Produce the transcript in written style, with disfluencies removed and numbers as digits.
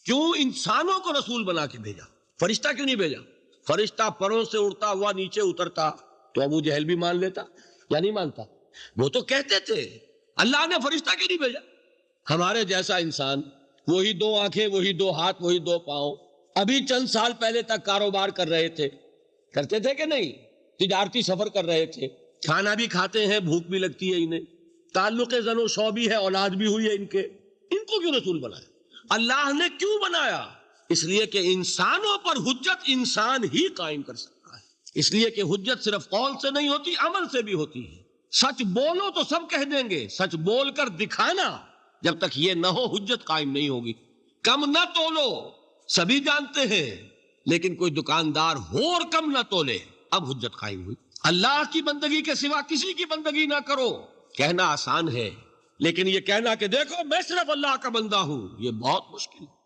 क्यों इंसानों को रसूल बना के भेजा, फरिश्ता क्यों नहीं भेजा? फरिश्ता परों से उड़ता हुआ नीचे उतरता तो अबू जहल भी मान लेता या नहीं मानता? वो तो कहते थे अल्लाह ने फरिश्ता क्यों नहीं भेजा? हमारे जैसा इंसान, वही दो आंखें, वही दो हाथ, वही दो पांव, अभी चंद साल पहले तक कारोबार कर रहे थे, करते थे कि नहीं? तिजारती सफर कर रहे थे, खाना भी खाते हैं, भूख भी लगती है इन्हें, ताल्लुक़े ज़नो शौ भी है, औलाद भी हुई है इनके, इनको क्यों रसूल बनाया? अल्लाह ने क्यों बनाया? इसलिए कि इंसानों पर हुज्जत इंसान ही कायम कर सकता है। इसलिए कि हुज्जत सिर्फ कौल से नहीं होती, अमल से भी होती है। सच बोलो तो सब कह देंगे, सच बोलकर दिखाना जब तक ये न हो हुज्जत कायम नहीं होगी। कम न तोलो सभी जानते हैं, लेकिन कोई दुकानदार हो और कम न तोले, अब हुज्जत कायम हुई। अल्लाह की बंदगी के सिवा किसी की बंदगी ना करो, कहना आसान है, लेकिन ये कहना कि देखो मैं सिर्फ अल्लाह का बंदा हूं, ये बहुत मुश्किल है।